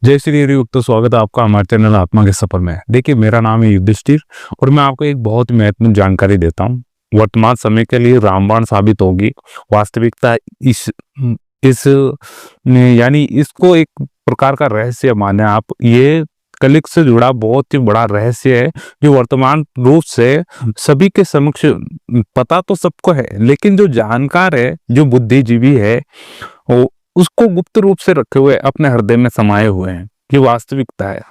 जय श्री हरि युक्त स्वागत है आपका हमारे चैनल आत्मा के सफर में। देखिए, मेरा नाम है युधिष्ठिर और मैं आपको एक बहुत ही महत्वपूर्ण जानकारी देता हूँ। वर्तमान समय के लिए रामबाण साबित होगी वास्तविकता। इस यानी इसको एक प्रकार का रहस्य माने आप। ये कलियुग से जुड़ा बहुत ही बड़ा रहस्य है जो वर्तमान रूप से सभी के समक्ष पता तो सबको है, लेकिन जो जानकार है, जो बुद्धिजीवी है, वो उसको गुप्त रूप से रखे हुए अपने हृदय में समाये हुए हैं। ये वास्तविकता है,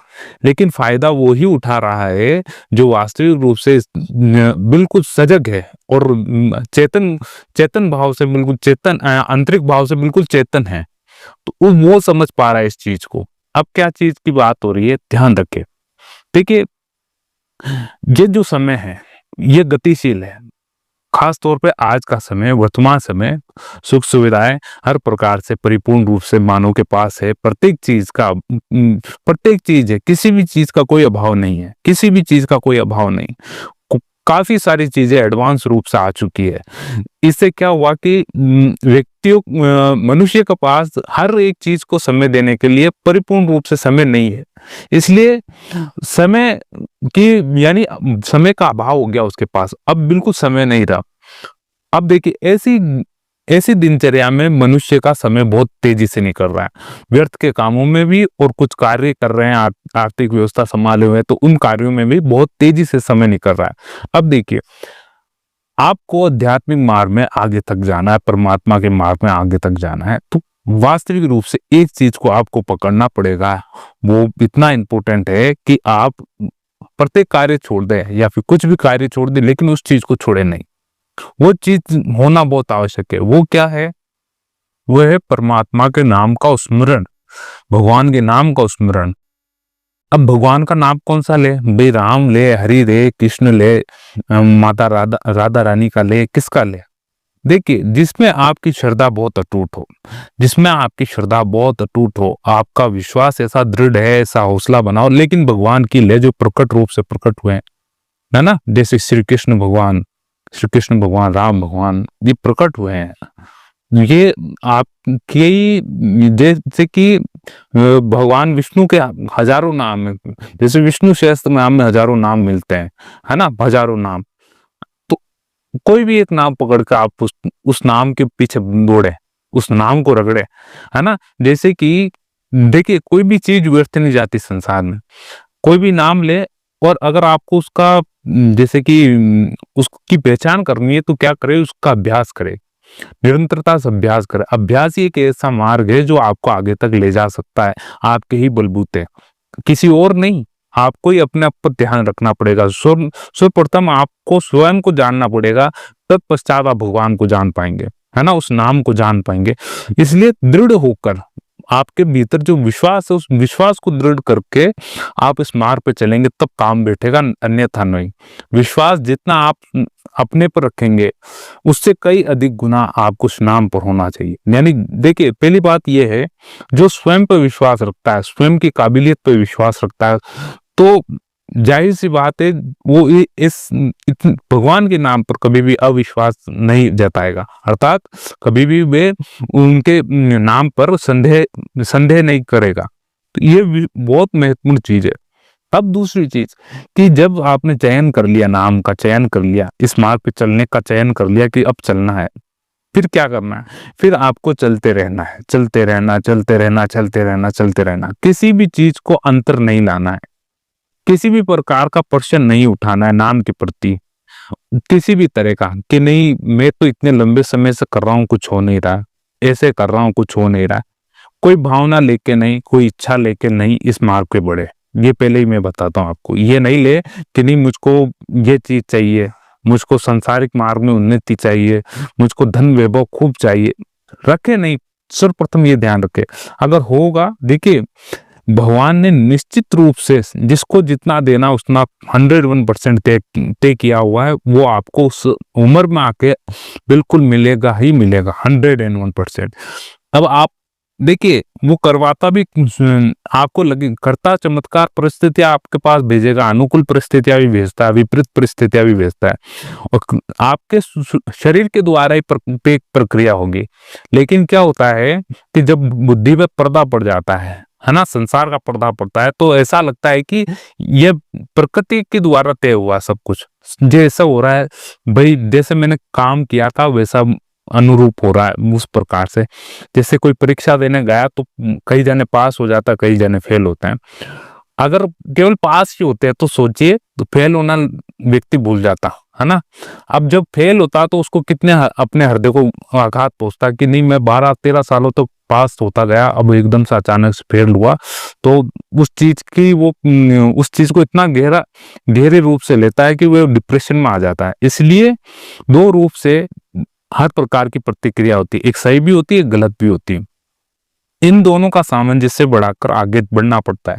लेकिन फायदा वो ही उठा रहा है जो वास्तविक रूप से बिल्कुल सजग है और चेतन चेतन भाव से बिल्कुल चेतन आंतरिक भाव से बिल्कुल चेतन है। तो वो समझ पा रहा है इस चीज को। अब क्या चीज की बात हो रही है, ध्यान रखे। देखिए, ये जो समय है ये गतिशील है। खास तौर पे आज का समय, वर्तमान समय, सुख सुविधाएं हर प्रकार से परिपूर्ण रूप से मानव के पास है। प्रत्येक चीज है, किसी भी चीज का कोई अभाव नहीं है, किसी भी चीज का कोई अभाव नहीं। काफी सारी चीजें एडवांस रूप से आ चुकी है। इससे क्या हुआ कि मनुष्य के पास हर एक चीज को समय देने के लिए परिपूर्ण रूप से समय नहीं है। इसलिए समय की यानी समय का अभाव हो गया उसके पास, अब बिल्कुल समय नहीं रहा। अब देखिए, ऐसी ऐसी दिनचर्या में मनुष्य का समय बहुत तेजी से निकल रहा है। व्यर्थ के कामों में भी और कुछ कार्य कर रहे हैं, आर्थिक व्यवस्था संभाले हुए, तो उन कार्यों में भी बहुत तेजी से समय निकल रहा है। अब देखिए, आपको आध्यात्मिक मार्ग में आगे तक जाना है, परमात्मा के मार्ग में आगे तक जाना है, तो वास्तविक रूप से एक चीज को आपको पकड़ना पड़ेगा। वो इतना इंपॉर्टेंट है कि आप प्रत्येक कार्य छोड़ दें या फिर कुछ भी कार्य छोड़ दें, लेकिन उस चीज को छोड़े नहीं। वो चीज होना बहुत आवश्यक है। वो क्या है? वो है परमात्मा के नाम का स्मरण, भगवान के नाम का स्मरण। अब भगवान का नाम कौन सा ले भाई? राम ले, हरि ले, कृष्ण ले, माता राधा रानी का ले, किसका ले? देखिए, जिसमें आपकी श्रद्धा बहुत अटूट हो, जिसमें आपकी श्रद्धा बहुत अटूट हो, आपका विश्वास ऐसा दृढ़ है, ऐसा हौसला बनाओ, लेकिन भगवान की ले जो प्रकट रूप से प्रकट हुए है ना, जैसे श्री कृष्ण भगवान, राम भगवान, ये प्रकट हुए हैं। ये आपके जैसे कि भगवान विष्णु के हजारों नाम है, जैसे विष्णु सहस्त्र नाम में हजारों नाम मिलते हैं, है ना, हजारों नाम। तो कोई भी एक नाम पकड़ कर आप उस नाम के पीछे दौड़े, उस नाम को रगड़े, है ना। जैसे कि देखिए, कोई भी चीज व्यर्थ नहीं जाती संसार में। कोई भी नाम ले, और अगर आपको उसका जैसे कि उसकी पहचान करनी है तो क्या करे? उसका अभ्यास करे, निरंतरता से अभ्यास करे। अभ्यास ही एक ऐसा मार्ग है जो आपको आगे तक ले जा सकता है, आपके ही बलबूते, किसी और नहीं। आपको ही अपने आप पर ध्यान रखना पड़ेगा। सर्वप्रथम आपको स्वयं को जानना पड़ेगा, तत्पश्चात आप भगवान को जान पाएंगे, है ना, उस नाम को जान पाएंगे। इसलिए दृढ़ होकर आपके भीतर जो विश्वास है, उस विश्वास को दृढ़ करके आप इस मार्ग पे चलेंगे, तब काम बैठेगा, अन्यथा नहीं। विश्वास जितना आप अपने पर रखेंगे, उससे कई अधिक गुना आपको उस नाम पर होना चाहिए। यानी देखिए, पहली बात यह है, जो स्वयं पर विश्वास रखता है, स्वयं की काबिलियत पर विश्वास रखता है, तो जाहिर सी बात है वो भगवान के नाम पर कभी भी अविश्वास नहीं जताएगा, अर्थात कभी भी वे उनके नाम पर संदेह नहीं करेगा। तो ये बहुत महत्वपूर्ण चीज है। अब दूसरी चीज कि जब आपने चयन कर लिया, नाम का चयन कर लिया, इस मार्ग पे चलने का चयन कर लिया कि अब चलना है, फिर क्या करना है? फिर आपको चलते रहना है, चलते रहना, चलते रहना, चलते रहना, चलते रहना। किसी भी चीज को अंतर नहीं लाना है, किसी भी प्रकार का प्रश्न नहीं उठाना है नाम के प्रति, किसी भी तरह का कि नहीं मैं तो इतने लंबे समय से कर रहा हूँ, कुछ हो नहीं रहा, ऐसे कर रहा हूँ, कुछ हो नहीं रहा। कोई भावना लेके नहीं, कोई इच्छा लेके नहीं इस मार्ग पे बढ़े। ये पहले ही मैं बताता हूँ आपको। ये नहीं ले कि नहीं मुझको ये चीज चाहिए, मुझको सांसारिक मार्ग में उन्नति चाहिए, मुझको धन वैभव खूब चाहिए, रखे नहीं। सर्वप्रथम ये ध्यान रखे, अगर होगा, देखिए भगवान ने निश्चित रूप से जिसको जितना देना उतना 101% तय किया हुआ है, वो आपको उस उम्र में आके बिल्कुल मिलेगा ही मिलेगा, 101%। अब आप देखिए, वो करवाता भी आपको लगे, करता चमत्कार, परिस्थितियां आपके पास भेजेगा, अनुकूल परिस्थितियां भी भेजता है, विपरीत परिस्थितियां भी भेजता है, और आपके शरीर के द्वारा ही प्रक्रिया होगी। लेकिन क्या होता है कि जब बुद्धि पे पर्दा पड़ जाता है, है ना, संसार का पर्दा पड़ता है, तो ऐसा लगता है कि ये प्रकृति के द्वारा तय हुआ सब कुछ, जैसा हो रहा है भाई, जैसे मैंने काम किया था वैसा अनुरूप हो रहा है उस प्रकार से। जैसे कोई परीक्षा देने गया तो कई जने पास हो जाता, कई जने फेल होते हैं। अगर केवल पास ही होते हैं तो सोचिए, तो फेल होना व्यक्ति भूल जाता, है ना। अब जब फेल होता तो उसको कितने अपने हृदय को आघात पहुंचता कि नहीं, मैं 12-13 सालों तक पास होता गया, अब एकदम से अचानक से फेल हुआ। तो उस चीज की वो उस चीज को इतना गहरे रूप से लेता है कि वो डिप्रेशन में आ जाता है। इसलिए दो रूप से हर प्रकार की प्रतिक्रिया होती है, एक सही भी होती है, एक गलत भी होती है। इन दोनों का सामंजस्य बढ़ाकर आगे बढ़ना पड़ता है।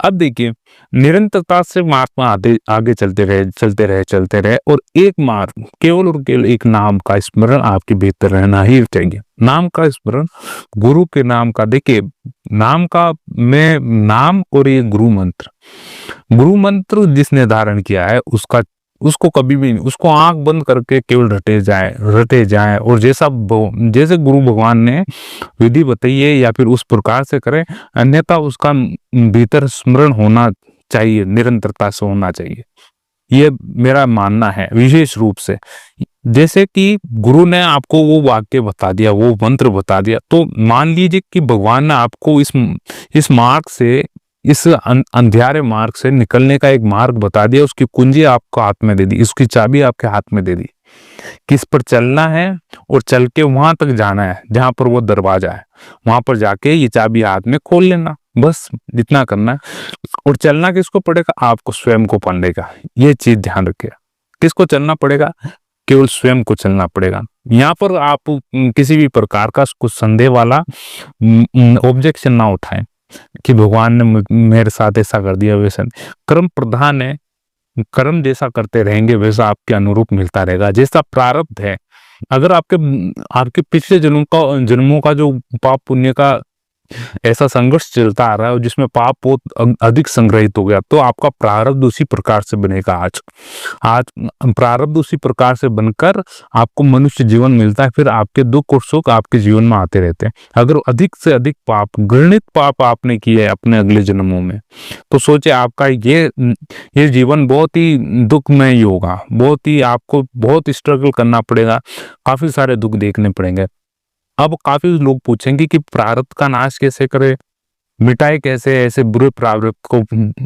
अब देखिए, निरंतरता से मार्ग में आगे चलते रहे और एक मार्ग, केवल और केवल एक नाम का स्मरण आपके भीतर रहना ही चाहिए। नाम का स्मरण, गुरु के नाम का, देखिए नाम का में नाम और ये गुरु मंत्र जिसने धारण किया है उसको कभी भी नहीं, उसको आंख बंद करके केवल रटे जाए और जैसे गुरु भगवान ने विधि बताई है या फिर उस प्रकार से करें, अन्यथा उसका भीतर स्मरण होना चाहिए, निरंतरता से होना चाहिए। ये मेरा मानना है विशेष रूप से। जैसे कि गुरु ने आपको वो वाक्य बता दिया, वो मंत्र बता दिया, तो मान लीजिए कि भगवान ने आपको इस मार्ग से, इस अंधियारे मार्ग से निकलने का एक मार्ग बता दिया, उसकी कुंजी आपको हाथ में दे दी, उसकी चाबी आपके हाथ में दे दी, किस पर चलना है और चल के वहां तक जाना है जहां पर वो दरवाजा है, वहां पर जाके ये चाबी हाथ में खोल लेना, बस जितना करना है। और चलना किसको पड़ेगा? आपको स्वयं को पड़ेगा। ये चीज ध्यान रखिए, किसको चलना पड़ेगा? केवल स्वयं को चलना पड़ेगा। यहाँ पर आप किसी भी प्रकार का कुछ संदेह वाला ऑब्जेक्शन ना उठाएं कि भगवान ने मेरे साथ ऐसा कर दिया वैसा। कर्म प्रधान है, कर्म जैसा करते रहेंगे वैसा आपके अनुरूप मिलता रहेगा, जैसा प्रारब्ध है। अगर आपके पिछले जन्मों का जो पाप पुण्य का ऐसा संघर्ष चलता आ रहा है जिसमें पाप बहुत अधिक संग्रहित हो गया, तो आपका प्रारब्ध उसी प्रकार से बनेगा। आज प्रारब्ध उसी प्रकार से बनकर आपको मनुष्य जीवन मिलता है, फिर आपके दुख और सुख आपके जीवन में आते रहते हैं। अगर अधिक से अधिक पाप, घृणित पाप आपने किए अपने अगले जन्मों में, तो सोचे आपका ये जीवन बहुत ही दुखमय होगा, आपको बहुत स्ट्रगल करना पड़ेगा, काफी सारे दुख देखने पड़ेंगे। अब काफी लोग पूछेंगे कि प्रारब्ध का नाश कैसे करें, मिटाए कैसे ऐसे बुरे प्रारब्ध को,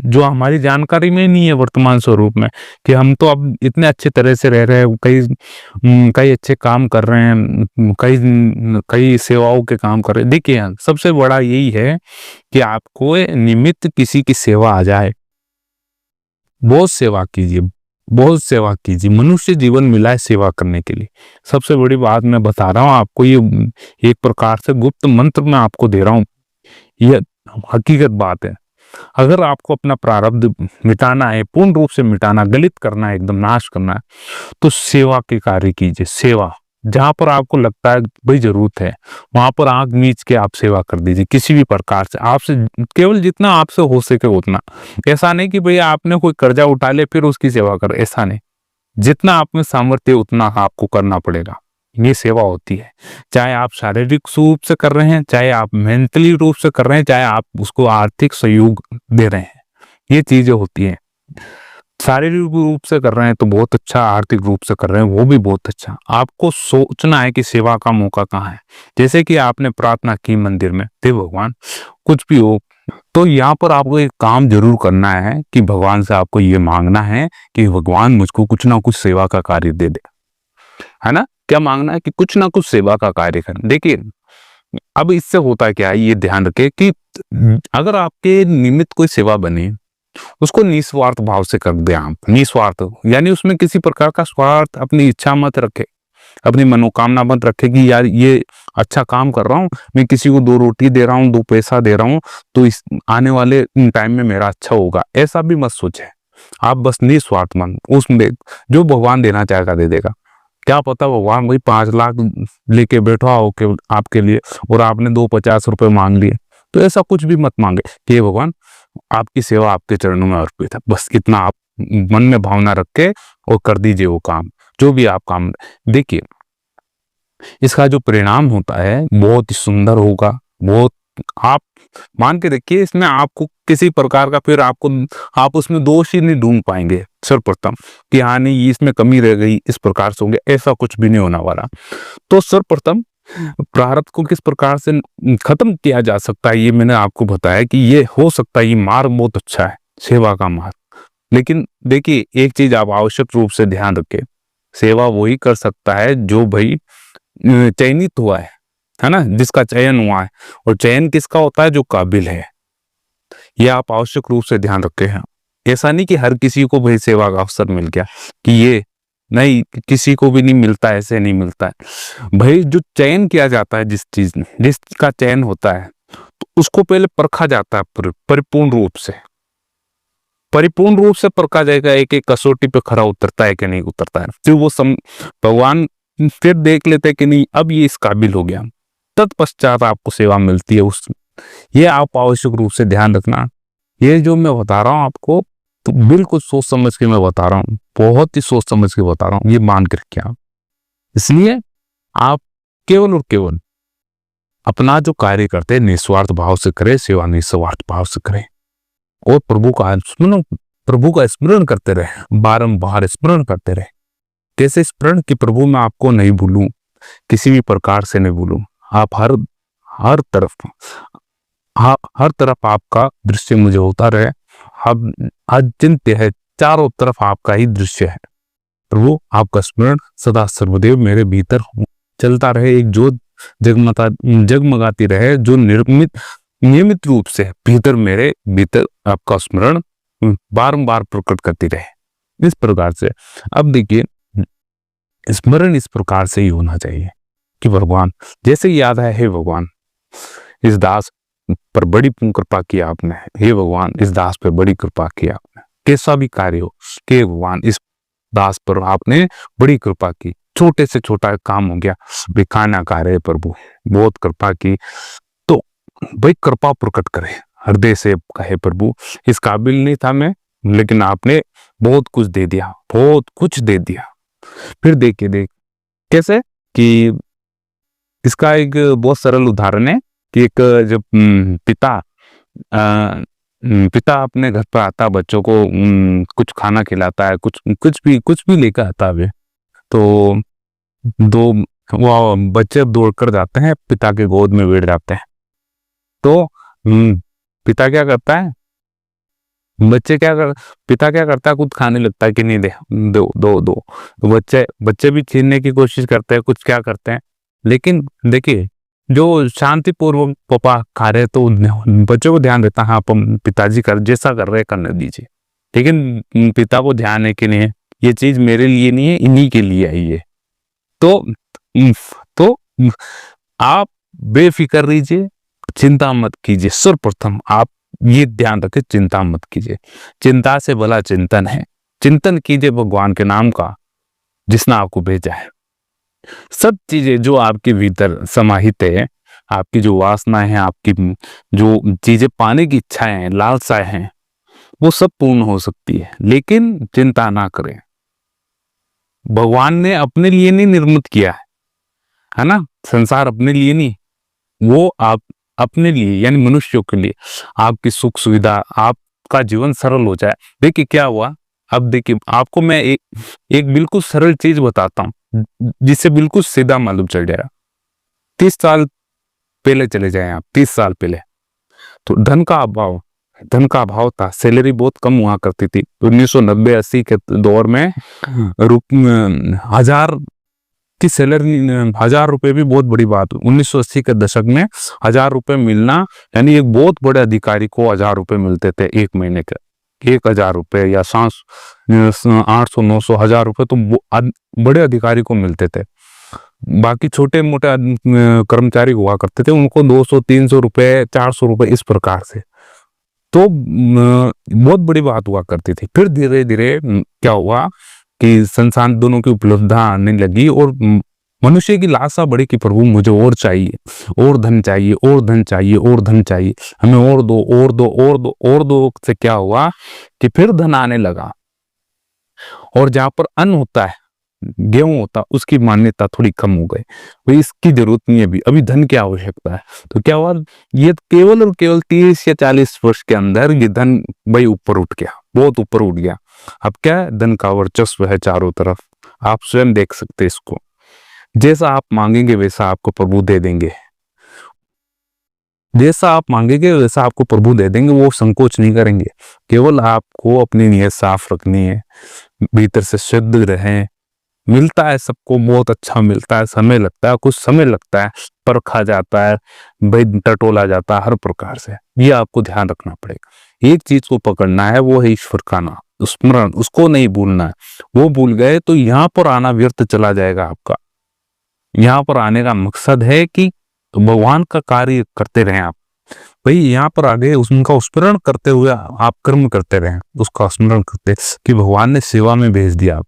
जो हमारी जानकारी में नहीं है वर्तमान स्वरूप में, कि हम तो अब इतने अच्छे तरह से रह रहे हैं, कई अच्छे काम कर रहे हैं, कई सेवाओं के काम कर रहे हैं। देखिए सबसे बड़ा यही है कि आपको निमित्त किसी की सेवा आ जाए, बहुत सेवा कीजिए, बहुत सेवा कीजिए। मनुष्य जीवन मिला है सेवा करने के लिए। सबसे बड़ी बात मैं बता रहा हूँ आपको, ये एक प्रकार से गुप्त मंत्र मैं आपको दे रहा हूँ, ये हकीकत बात है। अगर आपको अपना प्रारब्ध मिटाना है, पूर्ण रूप से मिटाना, गलित करना है, एकदम नाश करना है, तो सेवा के कार्य कीजिए। सेवा जहां पर आपको लगता है भाई जरूरत है, वहां पर आंख मीच के आप सेवा कर दीजिए, किसी भी प्रकार से, आपसे केवल जितना आपसे हो सके उतना। ऐसा नहीं कि भाई आपने कोई कर्जा उठा ले फिर उसकी सेवा कर, ऐसा नहीं। जितना आप में सामर्थ्य उतना आपको करना पड़ेगा। ये सेवा होती है, चाहे आप शारीरिक रूप से कर रहे हैं, चाहे आप मेंटली रूप से कर रहे हैं, चाहे आप उसको आर्थिक सहयोग दे रहे हैं, ये चीजें होती हैं। शारीरिक रूप से कर रहे हैं तो बहुत अच्छा, आर्थिक रूप से कर रहे हैं वो भी बहुत अच्छा। आपको सोचना है कि सेवा का मौका कहाँ है। जैसे कि आपने प्रार्थना की मंदिर में, हे भगवान कुछ भी हो, तो यहाँ पर आपको एक काम जरूर करना है कि भगवान से आपको ये मांगना है कि भगवान मुझको कुछ ना कुछ सेवा का कार्य दे दे, है ना। क्या मांगना है? कि कुछ ना कुछ सेवा का कार्य करें। देखिए अब इससे होता क्या है, ये ध्यान रखे कि अगर आपके निमित्त कोई सेवा बने, उसको निस्वार्थ भाव से कर दे आप। निस्वार्थ यानी उसमें किसी प्रकार का स्वार्थ, अपनी इच्छा मत रखे, अपनी मनोकामना मत रखे कि यार ये अच्छा काम कर रहा हूँ, मैं किसी को 2 रोटी दे रहा हूँ, 2 पैसा दे रहा हूँ, तो इस आने वाले टाइम में मेरा अच्छा होगा, ऐसा भी मत सोचे। आप बस निस्वार्थ मन, उसमें जो भगवान देना चाहेगा दे देगा। क्या पता भगवान भाई 5 लाख लेके बैठा हो के आपके लिए और आपने 250 रुपए मांग लिए, तो ऐसा कुछ भी मत मांगे कि भगवान आपकी सेवा आपके चरणों में अर्पित है। बस इतना आप मन में भावना रख के और कर दीजिए वो काम, जो भी आप काम। देखिए इसका जो परिणाम होता है बहुत ही सुंदर होगा, बहुत आप मान के देखिए, इसमें आपको किसी प्रकार का फिर आप उसमें दोष ही नहीं ढूंढ पाएंगे सर्वप्रथम कि हाँ नहीं इसमें कमी रह गई, इस प्रकार से होंगे, ऐसा कुछ भी नहीं होने वाला। तो सर्वप्रथम प्रारब्ध को किस प्रकार से खत्म किया जा सकता है, ये मैंने आपको बताया कि ये हो सकता है, ये मार्ग बहुत अच्छा है, सेवा का मार्ग। लेकिन देखिए एक चीज आप आवश्यक रूप से ध्यान रखें, सेवा वही कर सकता है जो भाई चयनित हुआ है ना, जिसका चयन हुआ है। और चयन किसका होता है? जो काबिल है। ये आप आवश्यक रूप से ध्यान रखे हैं। ऐसा नहीं कि हर किसी को भाई सेवा का अवसर मिल गया, कि ये नहीं, किसी को भी नहीं मिलता, ऐसे नहीं मिलता है भाई। जो चयन किया जाता है, जिस चीज में जिसका चयन होता है, तो उसको पहले परखा जाता है परिपूर्ण रूप से परखा जाएगा, एक एक कसौटी पे खरा उतरता है कि नहीं उतरता है। फिर वो भगवान फिर देख लेते हैं कि नहीं अब ये इस काबिल हो गया, तत्पश्चात आपको सेवा मिलती है उसमें। ये आप आवश्यक रूप से ध्यान रखना। ये जो मैं बता रहा हूँ आपको, तो बिल्कुल सोच समझ के मैं बता रहा हूँ, बहुत ही सोच समझ के बता रहा हूँ, ये मान के रखिए आप। इसलिए आप केवल और केवल अपना जो कार्य करते हैं निस्वार्थ भाव से करें, सेवा निस्वार्थ भाव से करें, और प्रभु का स्मरण करते रहे, बारंबार स्मरण करते रहे। कैसे स्मरण? कि प्रभु मैं आपको नहीं भूलूं, किसी भी प्रकार से नहीं भूलूं। आप हर तरफ आपका दृश्य मुझे होता रहे। अब अचिंत्य है, चारों तरफ आपका ही दृश्य है। प्रभु आपका स्मरण सदा सर्वदेव मेरे भीतर चलता रहे, एक ज्योत जगमगाती रहे, जो नियमित रूप से मेरे भीतर आपका स्मरण बारंबार प्रकट करती रहे। इस प्रकार से अब देखिए, स्मरण इस प्रकार से ही होना चाहिए कि भगवान जैसे याद है, हे भगवान इस दास पर बड़ी कृपा की आपने, हे भगवान इस दास पर बड़ी कृपा की आपने, कैसा भी कार्य हो कि भगवान इस दास पर आपने बड़ी कृपा की। छोटे से छोटा काम हो गया, बेखाना कार्य प्रभु बहुत कृपा की, तो भाई कृपा प्रकट करे, हृदय से कहे प्रभु इस काबिल नहीं था मैं, लेकिन आपने बहुत कुछ दे दिया, बहुत कुछ दे दिया। फिर देख कैसे कि इसका एक बहुत सरल उदाहरण है कि एक जब पिता अपने घर पर आता, बच्चों को कुछ खाना खिलाता है, कुछ भी लेकर आता है, तो दो वो बच्चे दौड़कर जाते हैं, पिता के गोद में बैठ जाते हैं। तो पिता क्या करता है, पिता क्या करता है, कुछ खाने लगता है कि नहीं दो। बच्चे भी छीनने की कोशिश करते हैं, कुछ क्या करते हैं। लेकिन देखिए जो शांतिपूर्वक पापा खा रहे, तो बच्चों को ध्यान देता है, हाँ पिताजी जैसा कर रहे करने दीजिए। लेकिन पिता को ध्यान है कि नहीं ये चीज मेरे लिए नहीं है, इन्हीं के लिए है ये। तो आप बेफिक्र रहिए, चिंता मत कीजिए। सर्वप्रथम आप ये ध्यान रखें, चिंता मत कीजिए, चिंता से भला चिंतन है। चिंतन कीजिए भगवान के नाम का, जिसने आपको भेजा है। सब चीजें जो आपके भीतर समाहित है, आपकी जो वासनाएं हैं, आपकी जो चीजें पाने की इच्छाएं हैं, लालसाएं हैं, वो सब पूर्ण हो सकती है। लेकिन चिंता ना करें, भगवान ने अपने लिए नहीं निर्मित किया है ना, संसार अपने लिए नहीं, वो आप अपने लिए, यानी मनुष्यों के लिए, आपकी सुख सुविधा, आपका जीवन सरल हो जाए। देखिए क्या हुआ, अब देखिए आपको मैं एक बिल्कुल सरल चीज बताता हूँ, जिससे बिल्कुल सीधा मालूम चल जाएगा। 30 साल पहले चले जाएं आप, 30 साल पहले, तो धन का अभाव था, सैलरी बहुत कम हुआ करती थी। 1990-80 के दौर में 1000 की सैलरी, 1000 रुपए भी बहुत बड़ी बात। 1980 के दशक में 1000 रुपए मिलना, यानी एक बहुत बड़े अधिकारी को 1000 रुपए मिलते थे एक महीने के। 1000 रुपए या 800, 900, 1000 रुपए तो बड़े अधिकारी को मिलते थे। बाकी छोटे मोटे कर्मचारी हुआ करते थे, उनको 200, 300 रुपए, 400 रुपए, इस प्रकार से। तो बहुत बड़ी बात हुआ करती थी। फिर धीरे धीरे क्या हुआ कि संसार दोनों की उपलब्धता आने लगी, और मनुष्य की लालसा बढ़ी कि प्रभु मुझे और चाहिए, और धन चाहिए, और धन चाहिए, और धन चाहिए, हमें और दो, और दो, और दो, और दो। से क्या हुआ कि फिर धन आने लगा, और जहां पर अन्न होता है गेहूं होता उसकी मान्यता थोड़ी कम हो गई, भाई इसकी जरूरत नहीं है, अभी धन की आवश्यकता है। तो क्या हुआ, ये केवल और केवल 30 या 40 वर्ष के अंदर ये धन भाई ऊपर उठ गया, बहुत ऊपर उठ गया। अब क्या है, धन का वर्चस्व है चारों तरफ, आप स्वयं देख सकते इसको। जैसा आप मांगेंगे वैसा आपको प्रभु दे देंगे, जैसा आप मांगेंगे वैसा आपको प्रभु दे देंगे। वो संकोच नहीं करेंगे, केवल आपको अपनी नीयत साफ रखनी है, भीतर से शुद्ध रहें। मिलता है सबको, बहुत अच्छा मिलता है, समय लगता है, कुछ समय लगता है, परखा जाता है, भाई टटोला जाता है हर प्रकार से। ये आपको ध्यान रखना पड़ेगा। एक चीज को पकड़ना है, वो है ईश्वर का नाम स्मरण, उसको नहीं भूलना है। वो भूल गए तो यहाँ पर आना व्यर्थ चला जाएगा आपका। यहाँ पर आने का मकसद है कि भगवान का कार्य करते रहें आप, भाई यहाँ पर आगे उनका स्मरण करते हुए आप कर्म करते रहें, उसका स्मरण करते कि भगवान ने सेवा में भेज दिया आप।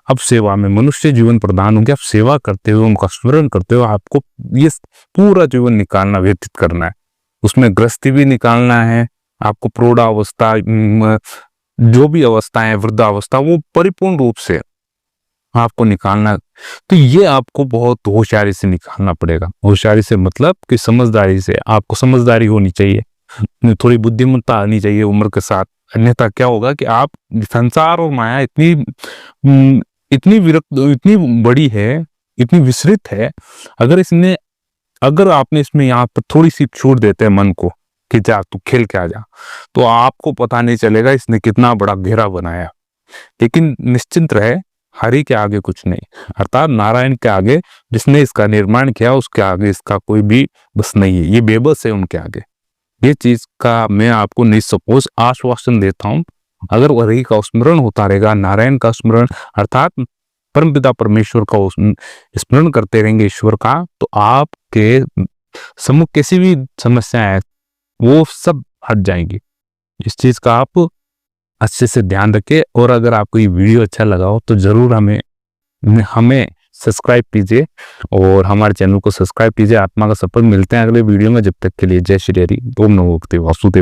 अब सेवा में मनुष्य जीवन प्रदान हो गया, आप सेवा करते हुए उनका स्मरण करते हुए आपको ये पूरा जीवन निकालना, व्यतीत करना है। उसमें गृहस्थी भी निकालना है आपको, प्रौढ़ावस्था, जो भी अवस्था है, वृद्धावस्था, वो परिपूर्ण रूप से आपको निकालना। तो ये आपको बहुत होशियारी से निकालना पड़ेगा। होशियारी से मतलब कि समझदारी से, आपको समझदारी होनी चाहिए, थोड़ी बुद्धिमत्ता आनी चाहिए उम्र के साथ। अन्यथा क्या होगा कि आप, संसार और माया इतनी विरक्त, इतनी बड़ी है, इतनी विस्तृत है, अगर आपने इसमें यहाँ पर थोड़ी सी छूट देते हैं मन को कि जा तू खेल के आ जा, तो आपको पता नहीं चलेगा इसने कितना बड़ा घेरा बनाया। लेकिन निश्चिंत रहे, हरि के आगे कुछ नहीं, अर्थात नारायण के आगे, जिसने इसका निर्माण किया उसके आगे इसका कोई भी बस नहीं है, ये बेबस है उनके आगे। ये चीज का मैं आपको निसंकोच आश्वासन देता हूँ। अगर हरि का स्मरण होता रहेगा, नारायण का स्मरण अर्थात परमपिता परमेश्वर का स्मरण करते रहेंगे ईश्वर का, तो आपके सम्मुख कैसी भी समस्याएं है वो सब हट जाएंगी। इस चीज का आप अच्छे से ध्यान रखें। और अगर आपको ये वीडियो अच्छा लगा हो तो जरूर हमें सब्सक्राइब कीजिए और हमारे चैनल को सब्सक्राइब कीजिए। आत्मा का सफर। मिलते हैं अगले वीडियो में, जब तक के लिए जय श्री हरि। ओम नमो भगवते वासुदेव।